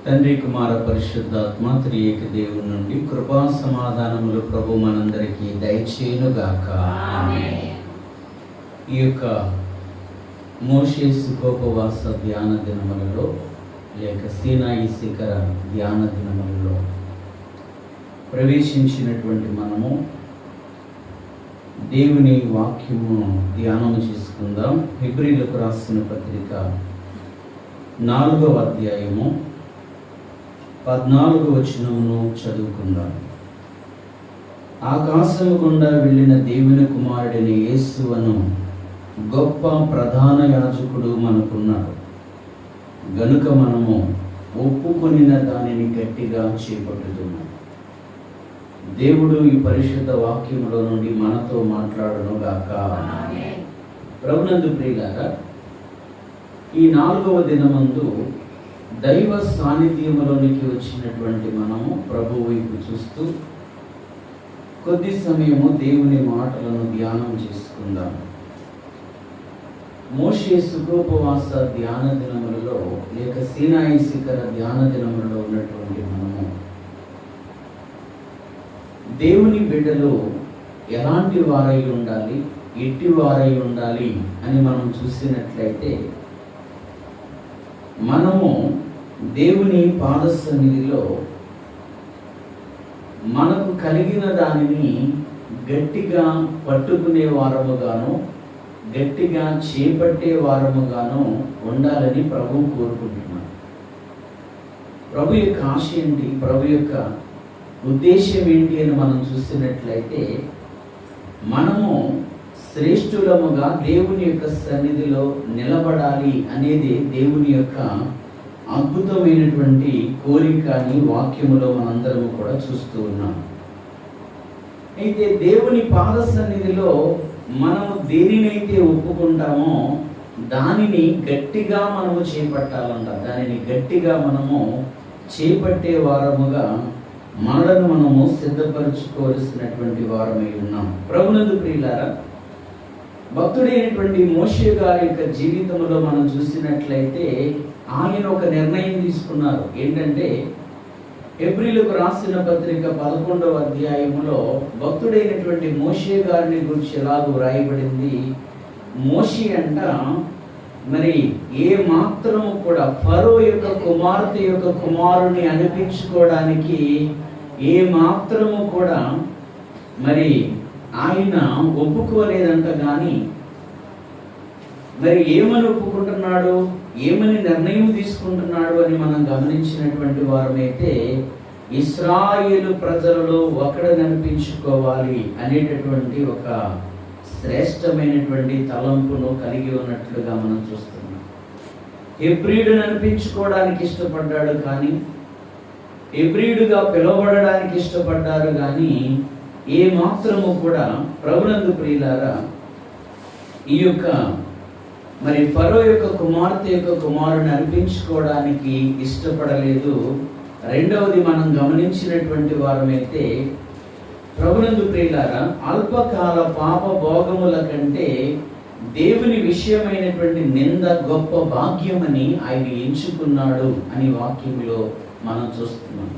తండ్రి కుమార పరిశుద్ధాత్మ త్రియేక దేవుని నుండి కృపా సమాధానములు ప్రభు మనందరికీ దయచేయునుగాక. ఈ యొక్క మోషే సుఖోపవాస ధ్యాన దినములలో లేక సీనాయి శిఖర ధ్యాన దినములలో ప్రవేశించినటువంటి మనము దేవుని వాక్యము ధ్యానం చేసుకుందాం. హెబ్రీలకు రాసిన పత్రిక 4వ అధ్యాయము 14వ వచనమును చదువుకుందాం. ఆకాశము గుండా వెళ్ళిన దేవుని కుమారుడైన యేసువను గొప్ప ప్రధాన యాజకుడు మనకున్నాడు గనుక మనము ఒప్పుకొనిన దానిని గట్టిగా చేపట్టుతున్నాం. దేవుడు ఈ పరిశుద్ధ వాక్యములో నుండి మనతో మాట్లాడును గాక. ప్రభునందు ప్రియులారా, ఈ 4వ దినమందు దైవ సాన్నిధ్యములోనికి వచ్చినటువంటి మనము ప్రభు వైపు చూస్తూ కొద్ది సమయము దేవుని మాటలను ధ్యానం చేసుకుందాం. మోషే సుఖోపవాస ధ్యాన దినములలో లేక సీనాయి శిఖర ధ్యాన దినములలో ఉన్నటువంటి మనము దేవుని బిడ్డలు ఎలాంటి వారై ఉండాలి, ఎట్టి వారై ఉండాలి అని మనం చూసినట్లయితే, మనము దేవుని పాద సన్నిధిలో మనకు కలిగిన దానిని గట్టిగా పట్టుకునే వారముగాను, గట్టిగా చేపట్టే వారముగాను ఉండాలని ప్రభు కోరుకుంటున్నాడు. ప్రభు యొక్క ఆశ ఏంటి, ప్రభు యొక్క ఉద్దేశం ఏంటి అని మనం చూసినట్లయితే, మనము శ్రేష్ఠులముగా దేవుని యొక్క సన్నిధిలో నిలబడాలి అనేది దేవుని యొక్క అద్భుతమైనటువంటి కోరిక అని వాక్యములో మనందరము కూడా చూస్తూ ఉన్నాం. అయితే దేవుని పాద సన్నిధిలో మనము దేనినైతే ఒప్పుకుంటామో దానిని గట్టిగా మనము చేపట్టాలంట. దానిని గట్టిగా మనము చేపట్టే వారముగా మనలను మనము సిద్ధపరచుకోవలసినటువంటి వారమై ఉన్నాం. ప్రభునందు ప్రియులారా, భక్తుడైనటువంటి మోషే గారి యొక్క జీవితంలో మనం చూసినట్లయితే ఆయన ఒక నిర్ణయం తీసుకున్నారు. ఏంటంటే, హెబ్రీలకు రాసిన పత్రిక 11వ అధ్యాయములో భక్తుడైనటువంటి మోషే గారిని గురించి ఎలాగో రాయబడింది. మోషే అంట మరి ఏ మాత్రము కూడా ఫరో యొక్క కుమార్తె యొక్క కుమారుని అనిపించుకోవడానికి ఏ మాత్రము కూడా మరి ఆయన ఒప్పుకోలేదంట. కానీ మరి ఏమని ఒప్పుకుంటున్నాడు, ఏమని నిర్ణయం తీసుకుంటున్నాడు అని మనం గమనించినటువంటి వారమైతే, ఇశ్రాయేలు ప్రజలలో ఒకడు అనిపించుకోవాలి అనేటటువంటి ఒక శ్రేష్టమైనటువంటి తలంపును కలిగి ఉన్నట్లుగా మనం చూస్తున్నాం. హెబ్రీయుడుని అనిపించుకోవడానికి ఇష్టపడ్డాడు, కానీ హెబ్రీయుడుగా పిలువబడడానికి ఇష్టపడ్డారు. కానీ ఏ మాత్రము కూడా ప్రభునందు ప్రియులారా ఈ యొక్క మరి ఫరో యొక్క కుమార్తె యొక్క కుమారుని అనిపించుకోవడానికి ఇష్టపడలేదు. రెండవది మనం గమనించినటువంటి వారమైతే, ప్రభునందు ప్రియులారా, అల్పకాల పాప భోగముల కంటే దేవుని విషయమైనటువంటి నింద గొప్ప భాగ్యమని ఆయన ఎంచుకున్నాడు అని వాక్యంలో మనం చూస్తున్నాం.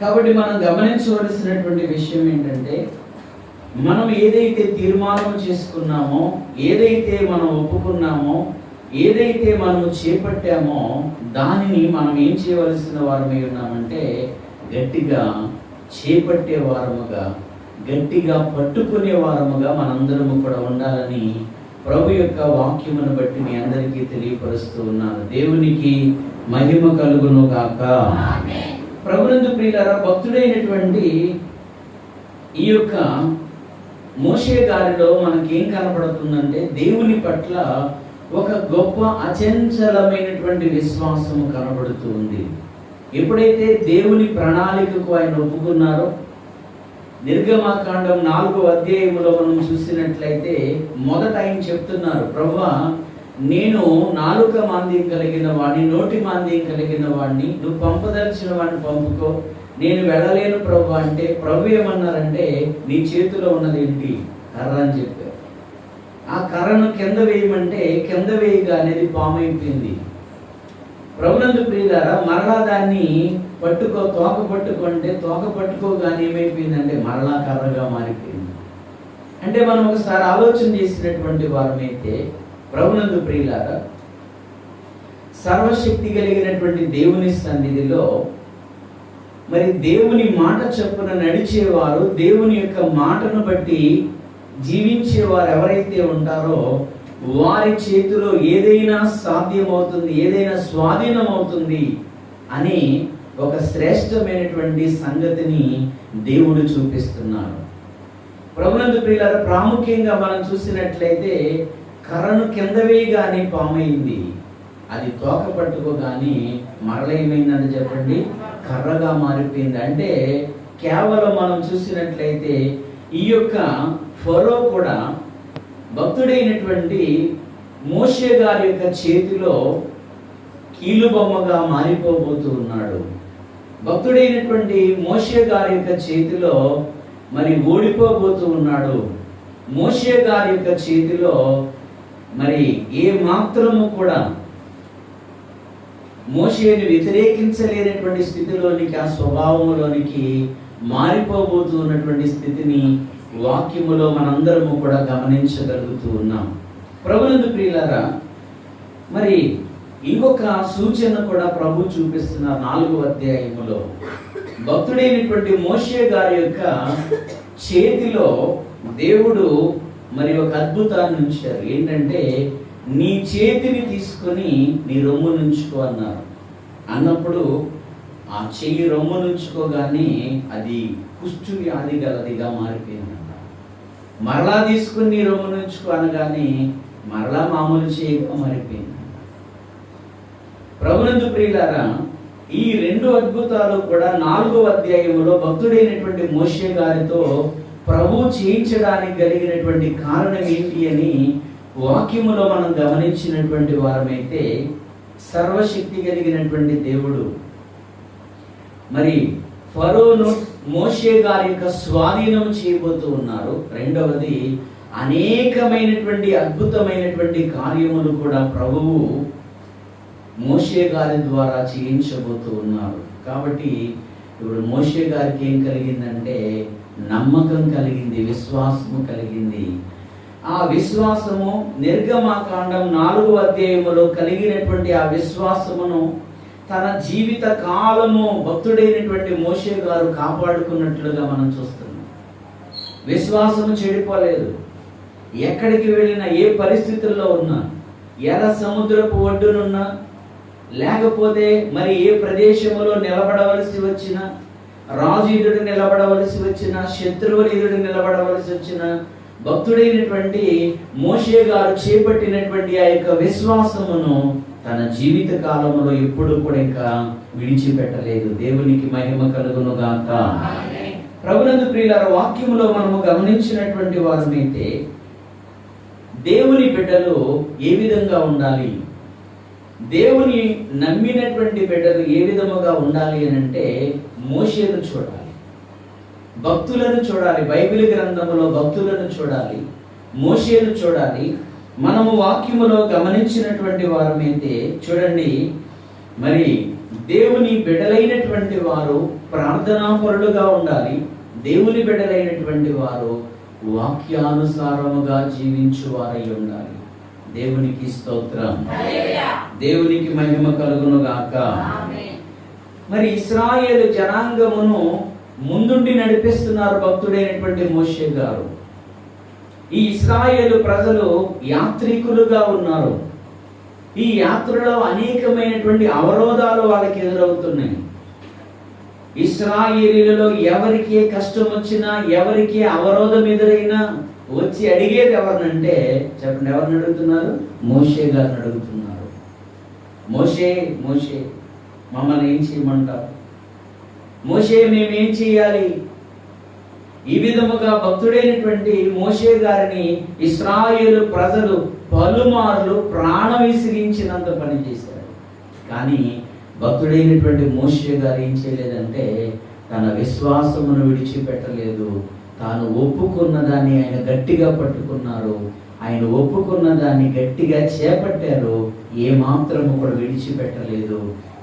కాబట్టి మనం గమనించవలసినటువంటి విషయం ఏంటంటే, మనం ఏదైతే తీర్మానం చేసుకున్నామో, ఏదైతే మనం ఒప్పుకున్నామో, ఏదైతే మనము చేపట్టామో దానిని మనం ఏం చేయవలసిన వారమై ఉన్నామంటే గట్టిగా చేపట్టే వారముగా, గట్టిగా పట్టుకునే వారముగా మనందరము కూడా ఉండాలని ప్రభు యొక్క వాక్యమును బట్టి మీ అందరికీ తెలియపరుస్తూ ఉన్నాను. దేవునికి మహిమ కలుగును గాక. ప్రభునందు ప్రియులారా, భక్తుడైనటువంటి ఈ యొక్క మోషే గారిలో మనకేం కనపడుతుందంటే, దేవుని పట్ల ఒక గొప్ప అచంచలమైనటువంటి విశ్వాసము కనబడుతూ ఉంది. ఎప్పుడైతే దేవుని ప్రణాళికకు ఆయన ఒప్పుకున్నారో, నిర్గమకాండం 4వ అధ్యాయములో మనం చూసినట్లయితే మొదట ఆయన చెప్తున్నారు, ప్రభువా, నేను నాలుక మాంద్యం కలిగిన వాడిని, నోటి మాంద్యం కలిగిన వాడిని, నువ్వు పంపదలిచిన వాడిని పంపుకో, నేను వెళ్ళలేను ప్రభు అంటే, ప్రభు ఏమన్నారంటే, నీ చేతిలో ఉన్నది ఏంటి, కర్ర అని చెప్పారు. ఆ కర్రను కింద వేయమంటే కింద వేయగా అనేది పాము అయిపోయింది. ప్రభునందు ప్రియులారా, మరలా దాన్ని తోక పట్టుకుంటే తోక పట్టుకోగానే ఏమైపోయిందంటే మరలా కర్రగా మారిపోయింది. అంటే మనం ఒకసారి ఆలోచన చేసినటువంటి వారమైతే ప్రభునందు ప్రియులారా, సర్వశక్తి కలిగినటువంటి దేవుని సన్నిధిలో మరి దేవుని మాట చొప్పున నడిచేవారు, దేవుని యొక్క మాటను బట్టి జీవించేవారు ఎవరైతే ఉంటారో వారి చేతిలో ఏదైనా సాధ్యమవుతుంది, ఏదైనా స్వాధీనం అవుతుంది అని ఒక శ్రేష్టమైనటువంటి సంగతిని దేవుడు చూపిస్తున్నారు. ప్రభునందు ప్రియులారా, ప్రాముఖ్యంగా మనం చూసినట్లయితే కర్రను కింద వేయగానే పామైంది, అది తోక పట్టుకోగానే మరల ఏమైందని చెప్పండి, కర్రగా మారిపోయింది. అంటే కేవలం మనం చూసినట్లయితే ఈ యొక్క ఫరో కూడా భక్తుడైనటువంటి మోషే గారి యొక్క చేతిలో కీలుబొమ్మగా మారిపోబోతూ ఉన్నాడు. భక్తుడైనటువంటి మోషే గారి యొక్క చేతిలో మరి ఓడిపోబోతూ ఉన్నాడు. మోషే గారి యొక్క చేతిలో మరి ఏ మాత్రము కూడా మోషేని వ్యతిరేకించలేనటువంటి స్థితిలోనికి, ఆ స్వభావంలోనికి మారిపోబోతూ ఉన్నటువంటి స్థితిని వాక్యములో మనందరము కూడా గమనించగలుగుతూ ఉన్నాం. ప్రభునందు ప్రియులారా, మరి ఇంకొక సూచన కూడా ప్రభు చూపిస్తున్నారు 4వ అధ్యాయములో. భక్తుడైనటువంటి మోషే గారి యొక్క చేతిలో దేవుడు మరి ఒక అద్భుతాన్ని ఉంచారు. ఏంటంటే, నీ చేతిని తీసుకొని నీ రొమ్ము నుంచుకో అన్నారు. అన్నప్పుడు ఆ చెయ్యి రొమ్ము నుంచుకోగానే అది కుష్టు వ్యాధి గలదిగా మారిపోయింది. మరలా తీసుకుని నీ రొమ్ము నుంచుకో అనగానే మరలా మామూలు చెయ్యిగా మారిపోయింది. ప్రభునందు ప్రియులారా, ఈ 2 అద్భుతాలు కూడా 4వ అధ్యాయంలో భక్తుడైనటువంటి మోషే గారితో ప్రభు చేయించడానికి కలిగినటువంటి కారణం ఏంటి అని వాక్యములో మనం గమనించినటువంటి వారమైతే, సర్వశక్తి కలిగినటువంటి దేవుడు మరి ఫరోను మోషే గారి యొక్క స్వాధీనం చేయబోతూ ఉన్నారు. రెండవది, అనేకమైనటువంటి అద్భుతమైనటువంటి కార్యములు కూడా ప్రభువు మోషే గారి ద్వారా చేయించబోతూ ఉన్నారు. కాబట్టి ఇప్పుడు మోషే గారికి ఏం కలిగిందంటే నమ్మకం కలిగింది, విశ్వాసము కలిగింది. ఆ విశ్వాసము నిర్గమకాండం 4వ అధ్యాయములో కలిగినటువంటి ఆ విశ్వాసమును తన జీవిత కాలము భక్తుడైనటువంటి మోషే గారు కాపాడుకున్నట్లుగా మనం చూస్తున్నాం. విశ్వాసము చెడిపోలేదు. ఎక్కడికి వెళ్ళినా, ఏ పరిస్థితుల్లో ఉన్నా, ఎర్ర సముద్రపు ఒడ్డునున్నా, లేకపోతే మరి ఏ ప్రదేశంలో నిలబడవలసి వచ్చినా, రాజు ఎదుడు నిలబడవలసి వచ్చినా, శత్రువుల ఎదుడు నిలబడవలసి వచ్చినా, భక్తుడైనటువంటి మోషే గారు చేపట్టినటువంటి ఆ యొక్క విశ్వాసమును తన జీవిత కాలంలో ఎప్పుడు కూడా ఇంకా విడిచిపెట్టలేదు. దేవునికి మహిమ కలుగును గాక. ప్రభునందు ప్రియులారా, వాక్యములో మనము గమనించినటువంటి వారమైతే దేవుని బిడ్డలు ఏ విధంగా ఉండాలి, దేవుని నమ్మినటువంటి బిడ్డలు ఏ విధముగా ఉండాలి అని అంటే మోషేను చూడాలి, భక్తులను చూడాలి. బైబిల్ గ్రంథములో భక్తులను చూడాలి, మోషేను చూడాలి. మనము వాక్యములో గమనించినటువంటి వారమైతే చూడండి, మరి దేవుని బిడ్డలైనటువంటి వారు ప్రార్థనాపరులుగా ఉండాలి. దేవుని బిడ్డలైనటువంటి వారు వాక్యానుసారముగా జీవించువారై ఉండాలి. దేవునికి స్తోత్రం, దేవునికి మహిమ కలుగును గాక. మరి ఇశ్రాయేలు జనాంగమును ముందుండి నడిపిస్తున్నారు భక్తుడైనటువంటి మోషే గారు. ఈ ఇశ్రాయేలు ప్రజలు యాత్రికులుగా ఉన్నారు. ఈ యాత్రలో అనేకమైనటువంటి అవరోధాలు వాళ్ళకి ఎదురవుతున్నాయి. ఇశ్రాయేలీలలో ఎవరికి కష్టం వచ్చినా, ఎవరికి అవరోధం ఎదురైనా వచ్చి అడిగేది ఎవరినంటే చెప్పండి, ఎవరిని అడుగుతున్నారు? మోషే గారిని అడుగుతున్నారు. మోషే మోషే మమ్మల్ని ఏం చేయమంటారు? మోషే మేమేం చేయాలి? ఈ విధముగా భక్తుడైనటువంటి మోషే గారిని ఇశ్రాయేలు ప్రజలు పలుమార్లు ప్రాణం విసిరించినంత పని చేశారు. కానీ భక్తుడైనటువంటి మోషే గారు ఏం చేయలేదంటే తన విశ్వాసమును విడిచిపెట్టలేదు. తాను ఒప్పుకున్న దాన్ని ఆయన గట్టిగా పట్టుకున్నారు. ఆయన ఒప్పుకున్న దాన్ని గట్టిగా చేపట్టారు. ఏమాత్రము కూడా విడిచిపెట్టలేదు.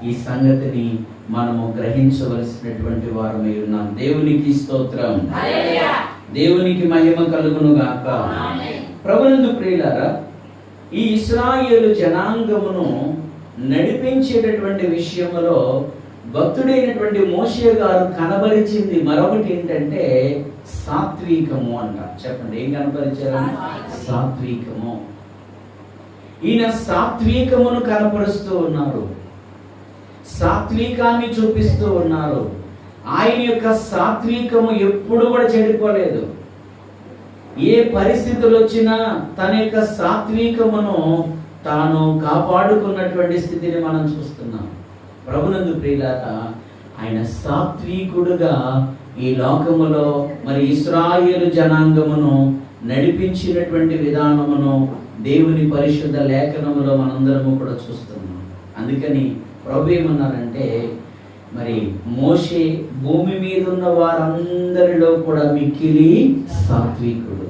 ఈ సంగతిని మనము గ్రహించవలసినటువంటి వారమై ఉన్నాం. దేవునికి స్తోత్రం, దేవునికి మహిమ కలుగును గాక. ప్రభునందు ప్రియులారా, ఈ ఇశ్రాయేలు జనాంగమును నడిపించేటటువంటి విషయంలో భక్తుడైనటువంటి మోషే గారు కనబరిచింది మరొకటి ఏంటంటే సాత్వికము అంట. చెప్పండి, ఏం కనబరిచారు? సాత్వికము. ఈయన సాత్వికమును కనపరుస్తూ ఉన్నారు, సాత్వికాన్ని చూపిస్తూ ఉన్నారు. ఆయన యొక్క సాత్వికము ఎప్పుడు కూడా చెడిపోలేదు. ఏ పరిస్థితులు వచ్చినా తన యొక్క సాత్వికమును తాను కాపాడుకున్నటువంటి స్థితిని మనం చూస్తున్నాం. ప్రభునందు ప్రియులారా, ఆయన సాత్వికుడుగా ఈ లోకములో మరి ఇశ్రాయేలు జనాంగమును నడిపించినటువంటి విధానమును దేవుని పరిశుద్ధ లేఖనములో మనందరము కూడా చూస్తున్నాం. అందుకని ప్రభు ఏమన్నారంటే, మరి మోషే భూమి మీద ఉన్న వారందరిలో కూడా మిక్కిలి సాత్వికుడు.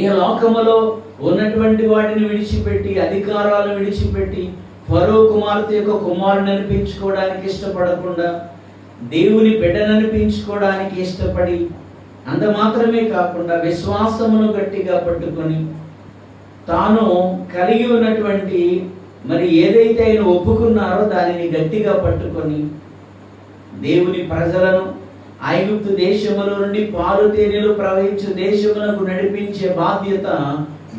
ఈ లోకములో ఉన్నటువంటి వాటిని విడిచిపెట్టి, అధికారాలు విడిచిపెట్టి, ఫరో కుమార్తె యొక్క కుమారుని అనిపించుకోవడానికి ఇష్టపడకుండా దేవుని బిడ్డను అనిపించుకోవడానికి ఇష్టపడి, అంత మాత్రమే కాకుండా విశ్వాసమును గట్టిగా పట్టుకొని తాను కలిగి ఉన్నటువంటి మరి ఏదైతే ఆయన ఒప్పుకున్నారో దానిని గట్టిగా పట్టుకొని దేవుని ప్రజలను ఐగుప్తు దేశముల నుండి పాలు తేనెలు ప్రవహించు దేశములకు నడిపించే బాధ్యత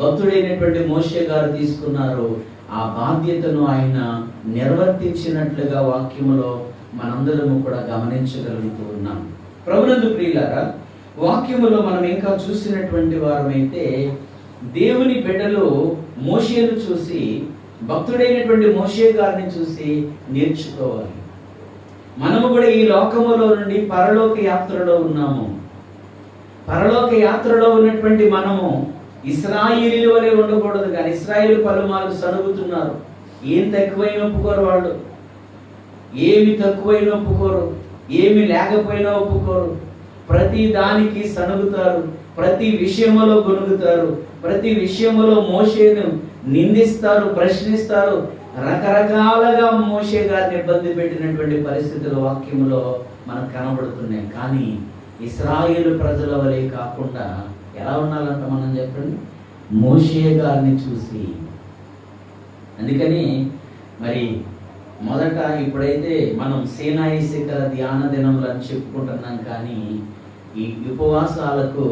భక్తుడైనటువంటి మోషే గారు తీసుకున్నారు. ఆ బాధ్యతను ఆయన నిర్వర్తించినట్లుగా వాక్యములో మనందరము కూడా గమనించగలుగుతూ ఉన్నాం. ప్రభునందు ప్రియులారా, వాక్యములో మనం ఇంకా చూసినటువంటి వారమైతే దేవుని బిడ్డలు మోషేను చూసి, భక్తుడైనటువంటి మోషే గారిని చూసి నేర్చుకోవాలి. మనము కూడా ఈ లోకములో నుండి పరలోక యాత్రలో ఉన్నాము. పరలోక యాత్రలో ఉన్నటువంటి మనము ఇశ్రాయేలీయుల వలె ఉండకూడదు. కానీ ఇశ్రాయేలు పలుమార్లు సనుగుతున్నారు. ఏం తక్కువైనా ఒప్పుకోరు వాళ్ళు, ఏమి తక్కువైనా ఒప్పుకోరు, ఏమి లేకపోయినా ఒప్పుకోరు. ప్రతి దానికి సనుగుతారు, ప్రతి విషయములో గొనుగుతారు, ప్రతి విషయములో మోషేను నిందిస్తారు, ప్రశ్నిస్తారు. రకరకాలుగా మోషే గారిని ఇబ్బంది పెట్టినటువంటి పరిస్థితులు వాక్యములో మనకు కనబడుతున్నాయి. కానీ ఇశ్రాయేలు ప్రజల వలె కాకుండా ఎలా ఉండాలంట మనం చెప్పండి, మోషే గారిని చూసి. అందుకని మరి మొదట ఇప్పుడైతే మనం సీనాయి శిఖర ధ్యాన దినములు అని చెప్పుకుంటున్నాం. కానీ ఈ ఉపవాసాలకు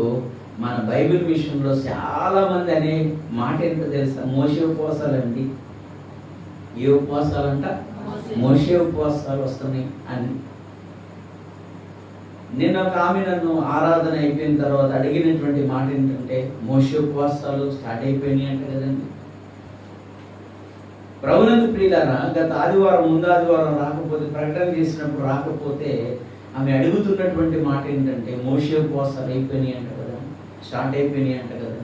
మన బైబిల్ విషయంలో చాలా మంది అనే మాట ఏంటో తెలుసా? మోషే ఉపవాసాలండి. ఏ ఉపవాసాలంట? మోషే ఉపవాసాలు వస్తున్నాయి అని. నేను ఒక ఆమె నన్ను ఆరాధన అయిపోయిన తర్వాత అడిగినటువంటి మాట ఏంటంటే, మోషే ఉపవాసాలు స్టార్ట్ అయిపోయినాయి అంట కదండి. ప్రభునందు ప్రియులారా, గత ఆదివారం ముందు ఆదివారం రాకపోతే, ప్రకటన చేసినప్పుడు రాకపోతే ఆమె అడుగుతున్నటువంటి మాట ఏంటంటే, మోషే ఉపవాసాలు అయిపోయినాయి అంట కదా, స్టార్ట్ అయిపోయినాయి అంట కదా.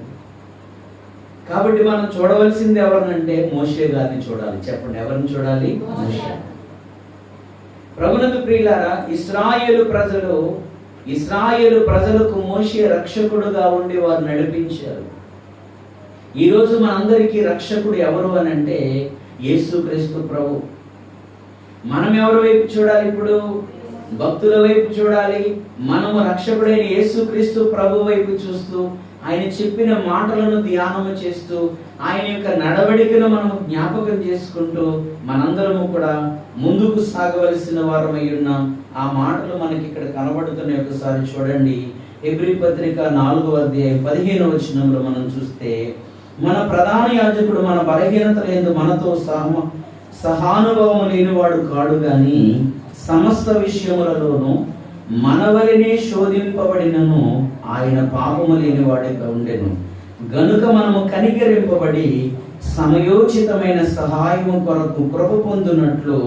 కాబట్టి మనం చూడవలసింది ఎవరినంటే మోషే గారిని చూడాలి. చెప్పండి, ఎవరిని చూడాలి? మోషే. ప్రభునందు ప్రియులారా, ఇశ్రాయేలు ప్రజలకు మోషే రక్షకుడుగా ఉండి వారు నడిపించారు. ఈరోజు మనందరికీ రక్షకుడు ఎవరు అని అంటే యేసుక్రీస్తు ప్రభు. మనం ఎవరి వైపు చూడాలి? ఇప్పుడు భక్తుల వైపు చూడాలి. మనము రక్షకుడైన యేసుక్రీస్తు ప్రభు వైపు చూస్తూ, ఆయన చెప్పిన మాటలను ధ్యానము చేస్తూ, ఆయన యొక్క నడవడికను మనము జ్ఞాపకం చేసుకుంటూ మనందరము కూడా ముందుకు సాగవలసిన వారమై ఉన్నాం. ఆ మాటలు మనకి ఇక్కడ కనబడుతున్నాయి. ఒకసారి చూడండి, హెబ్రీ పత్రిక 4వ అధ్యాయం 15వ వచనంలో మనం చూస్తే, మన ప్రధాన యాజకుడు మన బలహీనతలందు మనతో సహానుభవము లేనివాడు కాడు గాని సమస్త విషయములలోనూ మనవలనే శోధింపబడినను ఆయన పాపము లేనివాడిగా ఉండెను. గనుక మనము కనికరింపబడి సమయోచితమైన సహాయము కొరకు కృప పొందునట్లు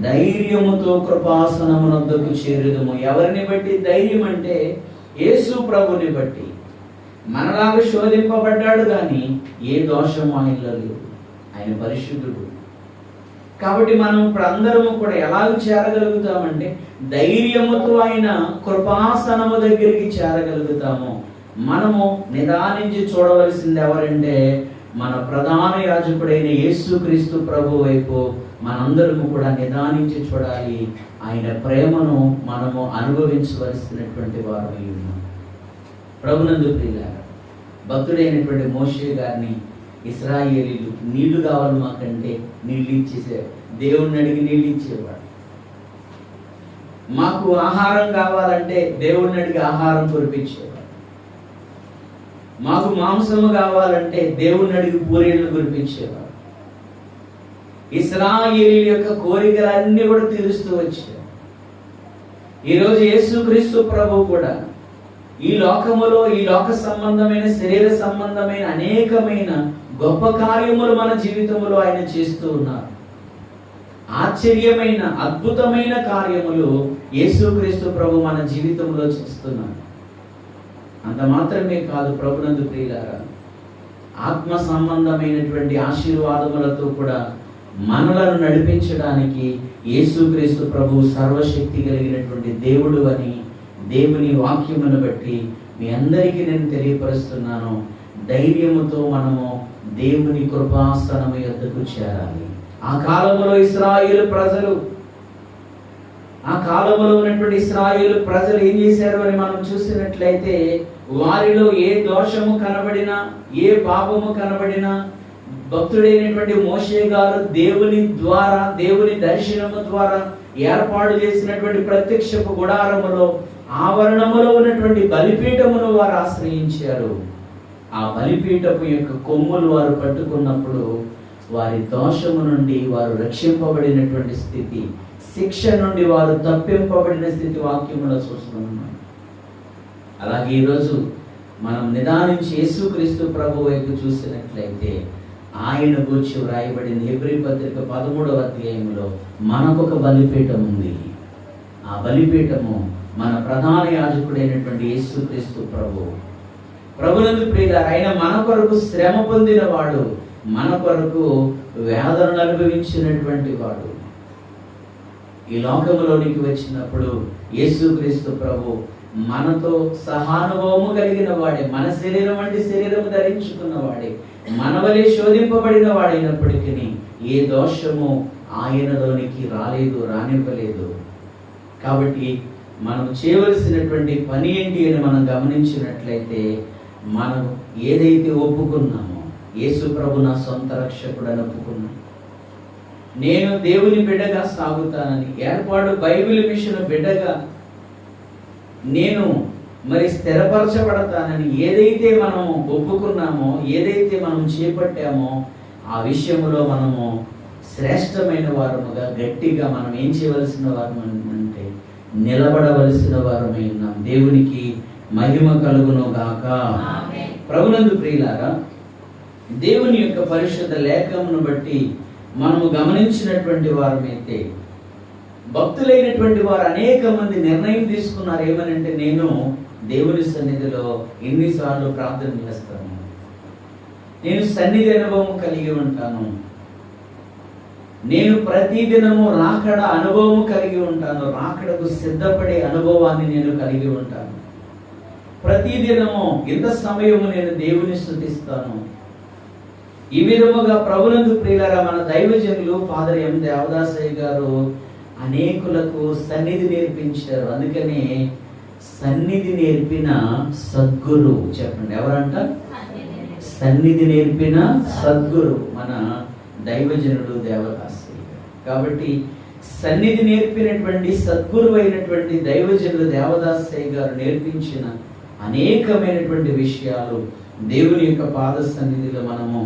ధైర్యముతో కృపాసనమునొద్దకు చేరుదుము. ఎవరిని బట్టి ధైర్యం అంటే యేసు ప్రభుని బట్టి. మనలాగా శోధింపబడ్డాడు కానీ ఏ దోషము ఆయనలో లేదు. ఆయన పరిశుద్ధుడు. కాబట్టి మనం ఇప్పుడు అందరము కూడా ఎలాగ చేరగలుగుతామంటే ధైర్యముతో ఆయన కృపాసనము దగ్గరికి చేరగలుగుతాము. మనము నిదానించి చూడవలసింది ఎవరంటే మన ప్రధాన యాజకుడైన యేసుక్రీస్తు ప్రభు వైపు మనందరము కూడా నిదానించి చూడాలి. ఆయన ప్రేమను మనము అనుభవించవలసినటువంటి వారమై ఉన్నాం. ప్రభునందు ప్రియులారా, భక్తుడైనటువంటి మోషే గారిని ఇశ్రాయేలీలు నీళ్లు కావాలి మాకంటే నీళ్ళు ఇచ్చేసేవారు. దేవుణ్ణి అడిగి నీళ్ళు ఇచ్చేవాడు. మాకు ఆహారం కావాలంటే దేవుణ్ణి అడిగి ఆహారం కురిపించేవాడు. మాకు మాంసము కావాలంటే దేవుణ్ణి అడిగి పూరీలను కురిపించేవాడు. ఇశ్రాయేలీల యొక్క కోరికలన్నీ కూడా తీరుస్తూ వచ్చారు. ఈరోజు యేసుక్రీస్తు ప్రభు కూడా ఈ లోకములో ఈ లోక సంబంధమైన శరీర సంబంధమైన అనేకమైన గొప్ప కార్యములు మన జీవితంలో ఆయన చేస్తూ ఉన్నారు. ఆశ్చర్యమైన అద్భుతమైన కార్యములు యేసుక్రీస్తు ప్రభు మన జీవితంలో చేస్తున్నారు. అంత మాత్రమే కాదు ప్రభునందు ప్రియులారా, ఆత్మ సంబంధమైనటువంటి ఆశీర్వాదములతో కూడా మనలను నడిపించడానికి యేసుక్రీస్తు ప్రభు సర్వశక్తి కలిగినటువంటి దేవుడు అని దేవుని వాక్యమును బట్టి మీ అందరికీ నేను తెలియపరుస్తున్నాను. ధైర్యముతో మనము దేవుని కృపాసనము యొద్దకు చేరాలి. ఆ కాలంలో ఇశ్రాయేలు ప్రజలు, ఆ కాలంలో ఉన్నటువంటి ఇశ్రాయేలు ప్రజలు ఏం చేశారు అని మనం చూసినట్లయితే, వారిలో ఏ దోషము కనబడినా, ఏ పాపము కనబడినా, భక్తుడైనటువంటి మోషే గారు దేవుని ద్వారా, దేవుని దర్శనము ద్వారా ఏర్పాటు చేసినటువంటి ప్రత్యక్షపు గుడారములో ఆవరణములో ఉన్నటువంటి బలిపీఠమును వారు ఆశ్రయించారు. ఆ బలిపీఠము యొక్క కొమ్ములు వారు పట్టుకున్నప్పుడు వారి దోషము నుండి వారు రక్షింపబడినటువంటి స్థితి, శిక్ష నుండి వారు తప్పింపబడిన స్థితి వాక్యములో చూస్తున్నాం. అలాగే ఈరోజు మనం నిదానించి యేసుక్రీస్తు ప్రభు వైపు చూసినట్లయితే ఆయన గురించి వ్రాయబడింది హెబ్రీ పత్రిక 13వ అధ్యాయంలో మనకొక బలిపీఠం ఉంది. ఆ బలిపీఠము మన ప్రధాన యాజకుడైనటువంటి యేసుక్రీస్తు ప్రభు. ప్రభునందు ప్రియులారా, ఆయన మన కొరకు శ్రమ పొందిన వాడు, మన కొరకు వేదనను అనుభవించినటువంటి వాడు. ఈ లోకములోనికి వచ్చినప్పుడు యేసుక్రీస్తు ప్రభు మనతో సహానుభవము కలిగిన వాడే, మన శరీరం వంటి శరీరము ధరించుకున్న వాడే, మన వలె శోధింపబడిన వాడైనప్పటికీ ఏ దోషము ఆయనలోనికి రానివ్వలేదు. కాబట్టి మనం చేయవలసినటువంటి పని ఏంటి అని మనం గమనించినట్లయితే, మనం ఏదైతే ఒప్పుకున్నామో, యేసు ప్రభు నా సొంత రక్షకుడు అని ఒప్పుకున్నాం, నేను దేవుని బిడ్డగా సాగుతానని, ఏర్పాటు బైబిల్ మిషన్ బిడ్డగా నేను మరి స్థిరపరచబడతానని ఏదైతే మనం ఒప్పుకున్నామో, ఏదైతే మనం చేపట్టామో, ఆ విషయంలో మనము శ్రేష్టమైన వారముగా, గట్టిగా మనం ఏం చేయవలసిన వారు అంటే నిలబడవలసిన వారమై ఉన్నాం. దేవునికి మహిమ కలుగును గాక. ప్రభునందు ప్రియులారా, దేవుని యొక్క పరిశుద్ధ లేఖమును బట్టి మనము గమనించినటువంటి వారమైతే, భక్తులైనటువంటి వారు అనేక మంది నిర్ణయం తీసుకున్నారు. ఏమనంటే, నేను దేవుని సన్నిధిలో ఎన్నిసార్లు ప్రార్థన చేస్తాను, నేను సన్నిధి అనుభవం కలిగి ఉంటాను, నేను ప్రతిదినము రాకడ అనుభవం కలిగి ఉంటాను, రాకడకు సిద్ధపడే అనుభవాన్ని నేను కలిగి ఉంటాను, ప్రతిదినము ఇంత సమయము నేను దేవుని స్తుతిస్తాను. ఈ విధముగా ప్రభునందు ప్రియులారా, మన దైవజనులు ఫాదర్ ఎం దేవదాసయ్య గారు అనేకులకు సన్నిధి నేర్పించారు. అందుకనే సన్నిధి నేర్పిన సద్గురు, చెప్పండి ఎవరంట? సన్నిధి నేర్పిన సద్గురు మన దైవజనుడు దేవదాసయ్య. కాబట్టి సన్నిధి నేర్పినటువంటి సద్గురు అయినటువంటి దైవజనుడు దేవదాసయ్య గారు నేర్పించిన అనేకమైనటువంటి విషయాలు దేవుని యొక్క పాద సన్నిధిలో మనము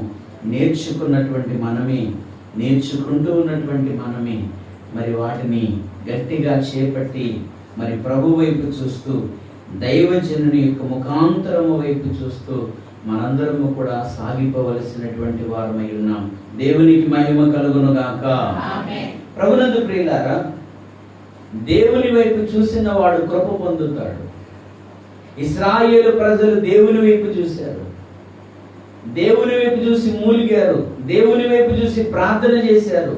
నేర్చుకుంటూ ఉన్నటువంటి మనమే మరి వాటిని గట్టిగా చేపట్టి మరి ప్రభు వైపు చూస్తూ, దైవజనుని యొక్క ముఖాంతరము వైపు చూస్తూ మనందరము కూడా సాగిపోవలసినటువంటి వారమై ఉన్నాం. దేవునికి మహిమ కలుగును గాక. ప్రభునందు ప్రియులారా, దేవుని వైపు చూసిన వాడు కృప పొందుతాడు. ఇశ్రాయేలు ప్రజలు దేవుని వైపు చూశారు, దేవుని వైపు చూసి మూలిగారు, దేవుని వైపు చూసి ప్రార్థన చేశారు,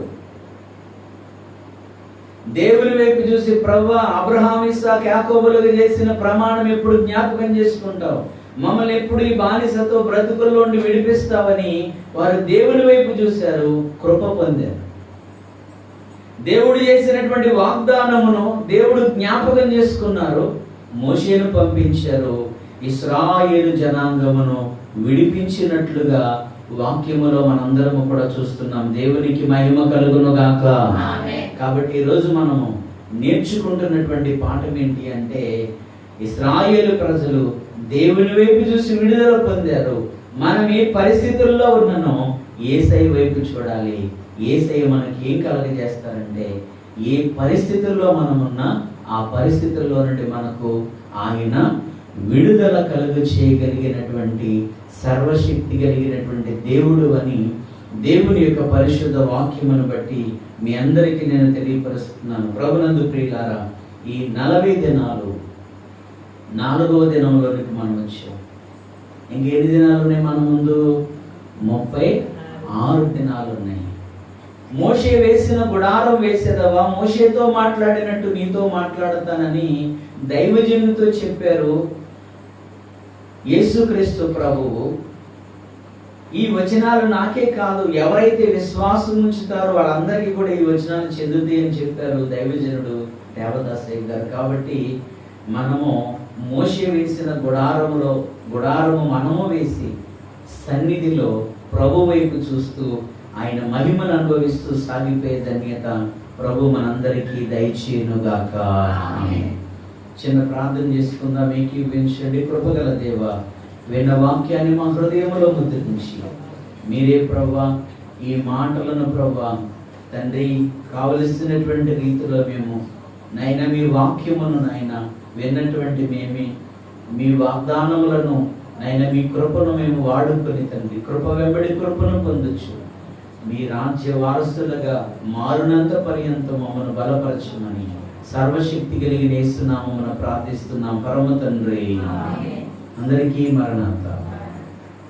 దేవుని వైపు చూసి ప్రభువా, అబ్రహాము, ఇస్సాకు, యాకోబులకు చేసిన ప్రమాణం ఎప్పుడు జ్ఞాపకం చేసుకుంటావు, మమ్మల్ని ఎప్పుడు ఈ బానిసతో బ్రతుకుల్లో నుండి విడిపిస్తావని వారు దేవుని వైపు చూశారు, కృప పొందారు. దేవుడు చేసినటువంటి వాగ్దానమును దేవుడు జ్ఞాపకం చేసుకున్నారు, మోషేను పంపించారు, ఇశ్రాయేలు జనాంగమును విడిపించినట్లుగా వాక్యములో మనందరము కూడా చూస్తున్నాం. దేవునికి మహిమ కలుగును గాక. కాబట్టి ఈరోజు మనము నేర్చుకుంటున్నటువంటి పాఠం ఏంటి అంటే, ఇశ్రాయేలు ప్రజలు దేవుని వైపు చూసి విడుదల పొందారు. మనం ఏ పరిస్థితుల్లో ఉన్నానో యేసయ్య వైపు చూడాలి. యేసయ్య మనకి ఏం కలగజేస్తారంటే, ఏ పరిస్థితుల్లో మనం ఉన్నా ఆ పరిస్థితుల్లో నుండి మనకు ఆయన విడుదల కలుగ చేయగలిగినటువంటి సర్వశక్తి కలిగినటువంటి దేవుడు అని దేవుని యొక్క పరిశుద్ధ వాక్యమును బట్టి మీ అందరికీ నేను తెలియపరుస్తున్నాను. ప్రభునందు ప్రియులారా, ఈ 40 దినాలు 4వ దినంలోనికి మనం వచ్చాం. ఇంకెన్ని దినాలు ఉన్నాయి మన ముందు? 36 దినాలు ఉన్నాయి. మోషే వేసిన గుడారం వేసేదవా, మోషేతో మాట్లాడినట్టు నీతో మాట్లాడతానని దైవజనునితో చెప్పారు యేసుక్రీస్తు ప్రభువు. ఈ వచనాలు నాకే కాదు, ఎవరైతే విశ్వాసం ఉంచుతారో వాళ్ళందరికీ కూడా ఈ వచనాలు చెందుతాయి అని చెప్పారు దైవజనుడు దేవదాసయ్య గారు. కాబట్టి మనము మోషే వేసిన గుడారము మనము వేసి సన్నిధిలో ప్రభు వైపు చూస్తూ ఆయన మహిమను అనుభవిస్తూ సాగిపోయే ధన్యత ప్రభు మనందరికీ దయచేయునుగాక. చిన్న ప్రార్థన చేసుకుందాం. ఏకీవించండి. కృపగల దేవ, విన్న వాక్యాన్ని మా హృదయంలో ముద్రించి మీరే ప్రభా ఈ మాటలను ప్రభా తండ్రి కావలసినటువంటి రీతిలో మేము నైనా మీ వాక్యమును నాయన విన్నటువంటి మేమే మీ వాగ్దానములను నైనా మీ కృపను మేము వాడుకొని తండ్రి కృప వెంబడి కృపను పొందొచ్చు. మీ రాజ్య వారసులుగా మారునంత పర్యంతం మమ్మల్ని బలపరచమని సర్వశక్తి కలిగిన యేసు నామమున ప్రార్థిస్తున్నాం పరమ తండ్రి. అందరికీ మరణాత.